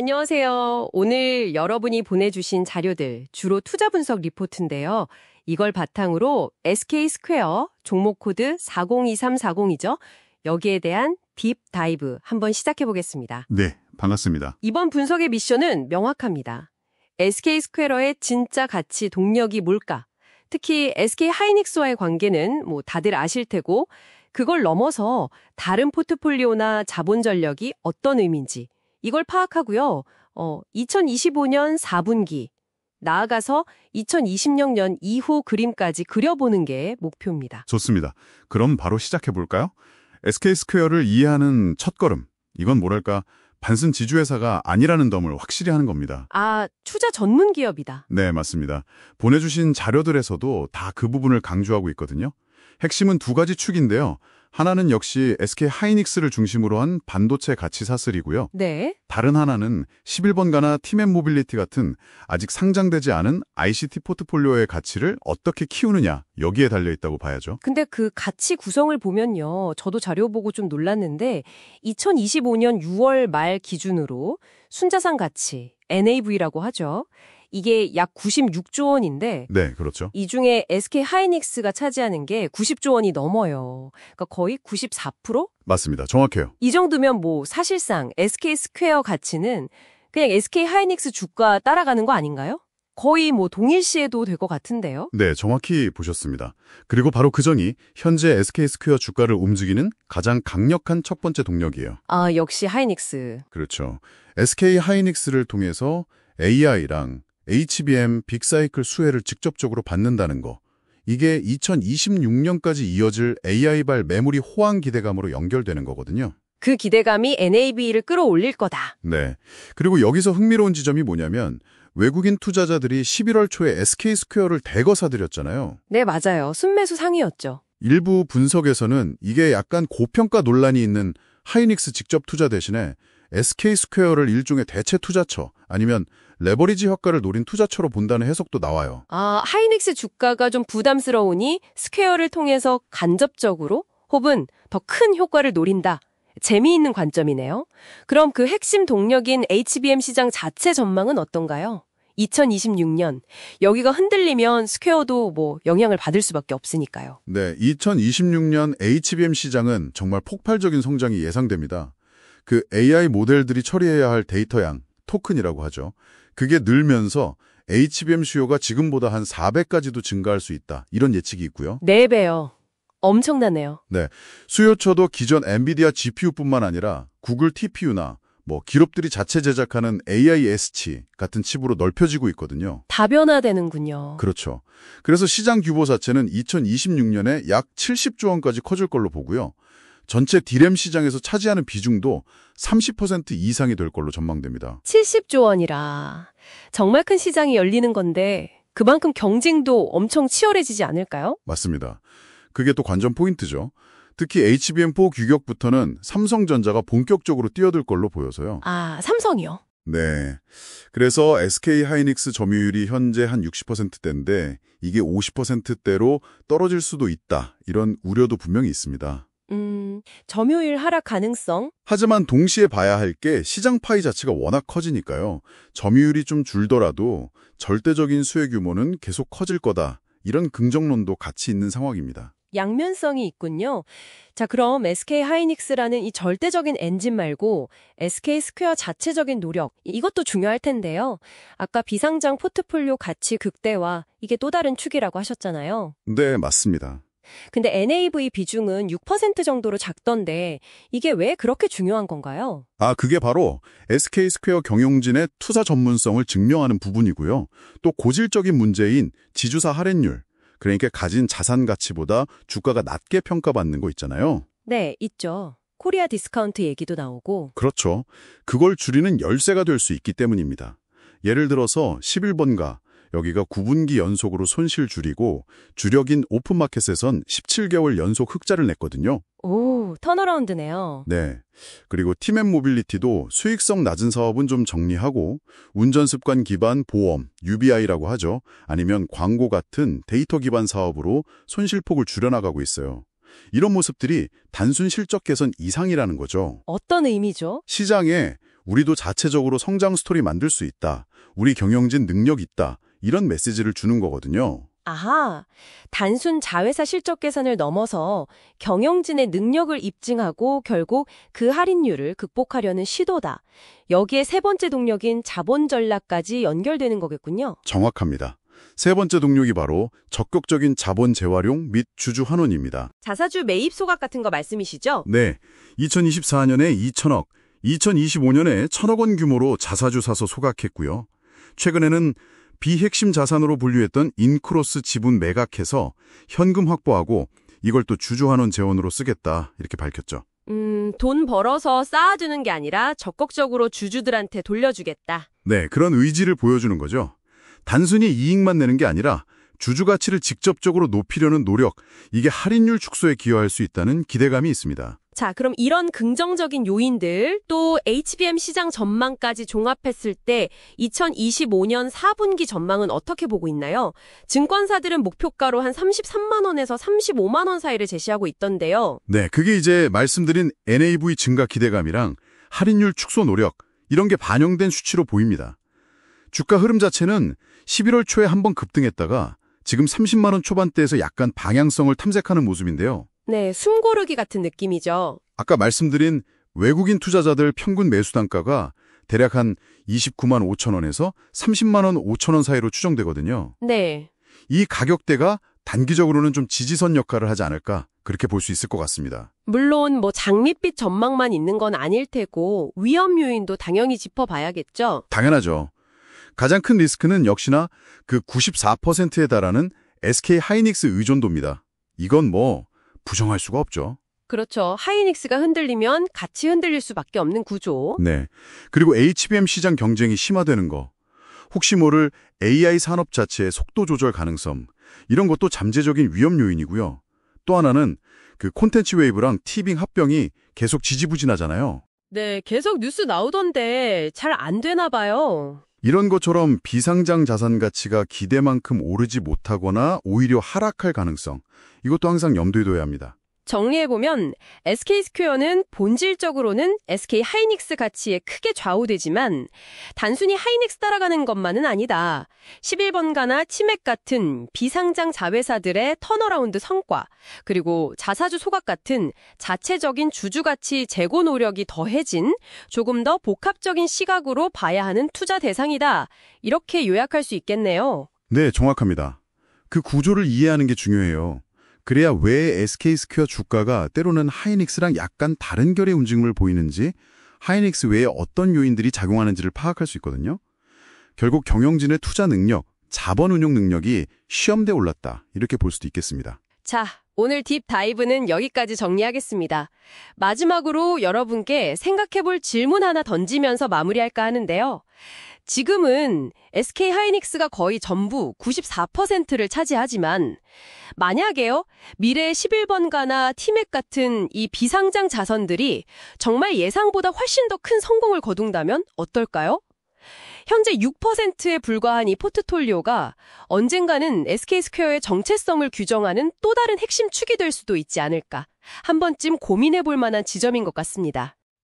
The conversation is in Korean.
안녕하세요. 오늘 여러분이 보내주신 자료들, 주로 투자 분석 리포트인데요. 이걸 바탕으로 SK스퀘어 종목 코드 402340이죠. 여기에 대한 딥 다이브 한번 시작해 보겠습니다. 네, 반갑습니다. 이번 분석의 미션은 명확합니다. SK스퀘어의 진짜 가치 동력이 뭘까? 특히 SK하이닉스와의 관계는 다들 아실 테고 그걸 넘어서 다른 포트폴리오나 자본 전력이 어떤 의미인지 이걸 파악하고요. 2025년 4분기, 나아가서 2026년 이후 그림까지 그려보는 게 목표입니다. 좋습니다. 그럼 바로 시작해볼까요? SK스퀘어를 이해하는 첫걸음. 이건 뭐랄까, 단순 지주회사가 아니라는 점을 확실히 하는 겁니다. 아, 투자 전문 기업이다. 네, 맞습니다. 보내주신 자료들에서도 다 그 부분을 강조하고 있거든요. 핵심은 두 가지 축인데요. 하나는 역시 SK하이닉스를 중심으로 한 반도체 가치 사슬이고요. 네. 다른 하나는 11번가나 팀앤모빌리티 같은 아직 상장되지 않은 ICT 포트폴리오의 가치를 어떻게 키우느냐, 여기에 달려있다고 봐야죠. 근데 그 가치 구성을 보면요. 저도 자료 보고 좀 놀랐는데 2025년 6월 말 기준으로 순자산 가치, NAV라고 하죠. 이게 약 96조 원인데 네, 그렇죠. 이 중에 SK하이닉스가 차지하는 게 90조 원이 넘어요. 그러니까 거의 94%? 맞습니다. 정확해요. 이 정도면 사실상 SK스퀘어 가치는 그냥 SK하이닉스 주가 따라가는 거 아닌가요? 거의 동일시해도 될 것 같은데요. 네, 정확히 보셨습니다. 그리고 바로 그 점이 현재 SK스퀘어 주가를 움직이는 가장 강력한 첫 번째 동력이에요. 아, 역시 하이닉스. 그렇죠. SK하이닉스를 통해서 AI랑 HBM 빅사이클 수혜를 직접적으로 받는다는 거. 이게 2026년까지 이어질 AI발 메모리 호황 기대감으로 연결되는 거거든요. 그 기대감이 NAV를 끌어올릴 거다. 네. 그리고 여기서 흥미로운 지점이 뭐냐면 외국인 투자자들이 11월 초에 SK스퀘어를 대거 사들였잖아요. 네, 맞아요. 순매수 상위였죠. 일부 분석에서는 이게 약간 고평가 논란이 있는 하이닉스 직접 투자 대신에 SK스퀘어를 일종의 대체 투자처 아니면 레버리지 효과를 노린 투자처로 본다는 해석도 나와요. 아, 하이닉스 주가가 좀 부담스러우니 스퀘어를 통해서 간접적으로 혹은 더 큰 효과를 노린다. 재미있는 관점이네요. 그럼 그 핵심 동력인 HBM 시장 자체 전망은 어떤가요? 2026년. 여기가 흔들리면 스퀘어도 영향을 받을 수밖에 없으니까요. 네, 2026년 HBM 시장은 정말 폭발적인 성장이 예상됩니다. 그 AI 모델들이 처리해야 할 데이터 양, 토큰이라고 하죠. 그게 늘면서 HBM 수요가 지금보다 한 4배까지도 증가할 수 있다. 이런 예측이 있고요. 4배요. 엄청나네요. 네, 수요처도 기존 엔비디아 GPU뿐만 아니라 구글 TPU나 기업들이 자체 제작하는 AI S치 같은 칩으로 넓혀지고 있거든요. 다변화되는군요. 그렇죠. 그래서 시장 규모 자체는 2026년에 약 70조 원까지 커질 걸로 보고요. 전체 D램 시장에서 차지하는 비중도 30% 이상이 될 걸로 전망됩니다. 70조 원이라 정말 큰 시장이 열리는 건데 그만큼 경쟁도 엄청 치열해지지 않을까요? 맞습니다. 그게 또 관전 포인트죠. 특히 HBM4 규격부터는 삼성전자가 본격적으로 뛰어들 걸로 보여서요. 아, 삼성이요? 네. 그래서 SK하이닉스 점유율이 현재 한 60%대인데 이게 50%대로 떨어질 수도 있다. 이런 우려도 분명히 있습니다. 점유율 하락 가능성? 하지만 동시에 봐야 할 게 시장 파이 자체가 워낙 커지니까요. 점유율이 좀 줄더라도 절대적인 수혜 규모는 계속 커질 거다. 이런 긍정론도 같이 있는 상황입니다. 양면성이 있군요. 자, 그럼 SK하이닉스라는 이 절대적인 엔진 말고 SK스퀘어 자체적인 노력, 이것도 중요할 텐데요. 아까 비상장 포트폴리오 가치 극대화, 이게 또 다른 축이라고 하셨잖아요. 네, 맞습니다. 근데 NAV 비중은 6% 정도로 작던데 이게 왜 그렇게 중요한 건가요? 그게 바로 SK스퀘어 경영진의 투자 전문성을 증명하는 부분이고요. 또 고질적인 문제인 지주사 할인율, 그러니까 가진 자산 가치보다 주가가 낮게 평가받는 거 있잖아요. 네, 있죠. 코리아 디스카운트 얘기도 나오고. 그렇죠. 그걸 줄이는 열쇠가 될 수 있기 때문입니다. 예를 들어서 11번가, 여기가 9분기 연속으로 손실 줄이고 주력인 오픈마켓에선 17개월 연속 흑자를 냈거든요. 오, 턴어라운드네요. 네. 그리고 팀앤모빌리티도 수익성 낮은 사업은 좀 정리하고 운전습관 기반 보험, UBI라고 하죠. 아니면 광고 같은 데이터 기반 사업으로 손실폭을 줄여나가고 있어요. 이런 모습들이 단순 실적 개선 이상이라는 거죠. 어떤 의미죠? 시장에 우리도 자체적으로 성장 스토리 만들 수 있다. 우리 경영진 능력 있다. 이런 메시지를 주는 거거든요. 아하, 단순 자회사 실적 계산을 넘어서 경영진의 능력을 입증하고 결국 그 할인율을 극복하려는 시도다. 여기에 세 번째 동력인 자본 전략까지 연결되는 거겠군요. 정확합니다. 세 번째 동력이 바로 적극적인 자본 재활용 및 주주 환원입니다. 자사주 매입 소각 같은 거 말씀이시죠? 네, 2024년에 2천억, 2025년에 1,000억 원 규모로 자사주 사서 소각했고요. 최근에는 비핵심 자산으로 분류했던 인크로스 지분 매각해서 현금 확보하고 이걸 또 주주 환원 재원으로 쓰겠다 이렇게 밝혔죠. 돈 벌어서 쌓아두는 게 아니라 적극적으로 주주들한테 돌려주겠다. 네, 그런 의지를 보여주는 거죠. 단순히 이익만 내는 게 아니라 주주 가치를 직접적으로 높이려는 노력, 이게 할인율 축소에 기여할 수 있다는 기대감이 있습니다. 자, 그럼 이런 긍정적인 요인들, 또 HBM 시장 전망까지 종합했을 때 2025년 4분기 전망은 어떻게 보고 있나요? 증권사들은 목표가로 한 33만 원에서 35만 원 사이를 제시하고 있던데요. 네, 그게 이제 말씀드린 NAV 증가 기대감이랑 할인율 축소 노력, 이런 게 반영된 수치로 보입니다. 주가 흐름 자체는 11월 초에 한번 급등했다가 지금 30만 원 초반대에서 약간 방향성을 탐색하는 모습인데요. 네, 숨고르기 같은 느낌이죠. 아까 말씀드린 외국인 투자자들 평균 매수 단가가 대략 한 29만 5천 원에서 30만 원 5천 원 사이로 추정되거든요. 네. 이 가격대가 단기적으로는 좀 지지선 역할을 하지 않을까 그렇게 볼 수 있을 것 같습니다. 물론 장밋빛 전망만 있는 건 아닐 테고 위험 요인도 당연히 짚어봐야겠죠. 당연하죠. 가장 큰 리스크는 역시나 그 94%에 달하는 SK 하이닉스 의존도입니다. 이건 부정할 수가 없죠. 그렇죠. 하이닉스가 흔들리면 같이 흔들릴 수밖에 없는 구조. 네. 그리고 HBM 시장 경쟁이 심화되는 거. 혹시 모를 AI 산업 자체의 속도 조절 가능성. 이런 것도 잠재적인 위험 요인이고요. 또 하나는 그 콘텐츠 웨이브랑 티빙 합병이 계속 지지부진하잖아요. 네, 계속 뉴스 나오던데 잘 안 되나 봐요. 이런 것처럼 비상장 자산 가치가 기대만큼 오르지 못하거나 오히려 하락할 가능성. 이것도 항상 염두에 둬야 합니다. 정리해보면 SK스퀘어는 본질적으로는 SK 하이닉스 가치에 크게 좌우되지만 단순히 하이닉스 따라가는 것만은 아니다. 11번가나 치맥 같은 비상장 자회사들의 턴어라운드 성과, 그리고 자사주 소각 같은 자체적인 주주 가치 제고 노력이 더해진 조금 더 복합적인 시각으로 봐야 하는 투자 대상이다. 이렇게 요약할 수 있겠네요. 네, 정확합니다. 그 구조를 이해하는 게 중요해요. 그래야 왜 SK스퀘어 주가가 때로는 하이닉스랑 약간 다른 결의 움직임을 보이는지, 하이닉스 외에 어떤 요인들이 작용하는지를 파악할 수 있거든요. 결국 경영진의 투자 능력, 자본 운용 능력이 시험대에 올랐다. 이렇게 볼 수도 있겠습니다. 자, 오늘 딥 다이브는 여기까지 정리하겠습니다. 마지막으로 여러분께 생각해볼 질문 하나 던지면서 마무리할까 하는데요. 지금은 SK 하이닉스가 거의 전부 94%를 차지하지만 만약에요, 미래의 11번가나 티맥 같은 이 비상장 자선들이 정말 예상보다 훨씬 더 큰 성공을 거둔다면 어떨까요? 현재 6%에 불과한 이 포트폴리오가 언젠가는 SK스퀘어의 정체성을 규정하는 또 다른 핵심 축이 될 수도 있지 않을까. 한 번쯤 고민해 볼 만한 지점인 것 같습니다.